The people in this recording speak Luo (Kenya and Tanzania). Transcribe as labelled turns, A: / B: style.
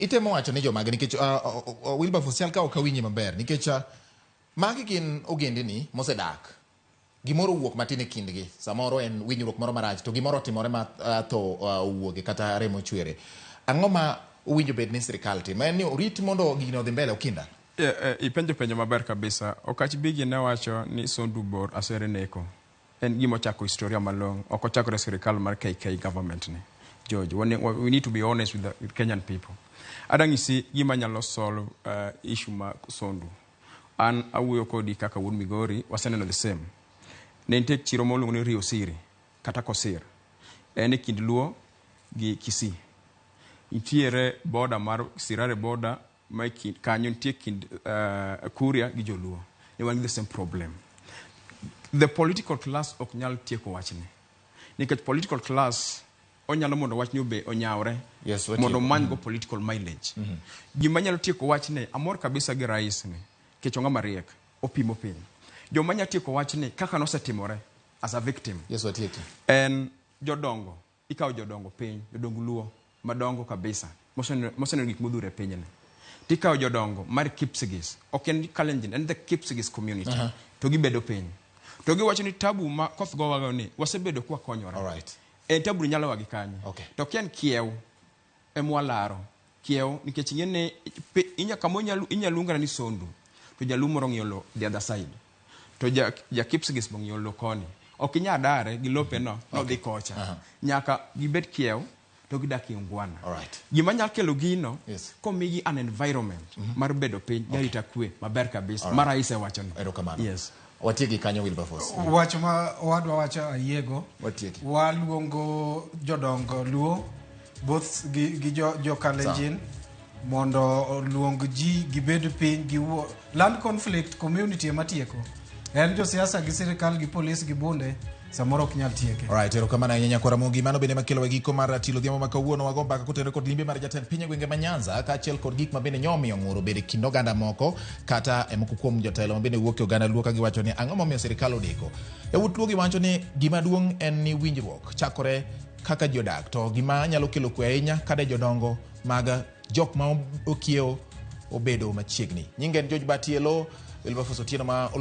A: itemo wacho ne jomage nikech Wilberforce ka okawinyi maber nikech magi gin ogendini mosedak gimoro wuok matin e kindgi samoro en winjruok moro marach to gimoro timore ma tho wuoge kata remo chwere ang'o ma winjo bed ni sirikal timo en ni orit mondo gino odhi mbele okinda
B: ipenjo maber kabisa okach bigi ne wacho ni Sondu bor asere neko en gimo chako historia malong ok ochakore sirikal mar KK government ni George we need to be honest with Kenyan people adangisi gima nyalo solve issue ma Sondu an awuoyo kodi kaka wuon Migori waseneno the same nente chiro molungo ni Rio Siri kata Kosir en kind Luo gi Kisii itiere border mar Sirare border mai kanyo nitie kind Kuria gi Joluo they want the same problem the political class ok nyal tieko wachni nikech political class onyalo mondo wachni obe onyawre mondo man go political mileage gima nyalo tieko wachni amor kabisa gi rais ni kechonga mariek opimo piny joma nyalo tieko wachni kaka nosetimore as a victim
A: watieki
B: en jodongo ikaw jodongo piny jodongo Luo madongo kabisa moseneno gik modhure piny ni tikaw jodongo mar Kipsigis ok en Kalenjin en the Kipsigis community to gibedo piny to giwacho ni tabu ma koth gowago ni wasebedo kwa konyora
A: alright
B: tabu nyalo wagi kanyo to ken kiew emwalaro kiew nikech ngene inyalunga ni Sondu to jalumoro ng'iolo the other side to ja Kipsigis bong'iolo koni ok inyadare gi lope no dhi kocha nyaka gibet kiew to gidak ngwana gima nyalo kelo gino komigi an environment mar bedo piny garita kwe maber kabisa mara ise wacho no
A: yes watieki kanyo Wilberforce
C: wacho ma wadwa wacho ayego
A: watieki
C: waluongo jodongo Luo both gi jo Kalenjin mondo luong ji gibed piny gi land conflict community matieko en josiasa gi sirikal gi polis gi bunde samoro ok nyal tieke
A: alright erokamano ahinya kwa Ramogi mano bende makelo giko mar tilo dhiamo ma kawuono wago mbaka kotenore kod limbe mar jatend piny gwenge ma Nyanza kaachiel kod gik ma bende nyomiyo ng'uro bede kind oganda moko kata moko kuom jotelo ma bende wuok e oganda Luo ka giwacho ni ang'o momiyo sirikal odeko yawuot Luo giwacho ni gima duong' en ni winjruok chakore kaka jodak to gima nyalo kelo kwe ahinya kada jodongo mag jok ma okiewo obedo machiegni nyingen George Batielo Wilberforce Otieno ma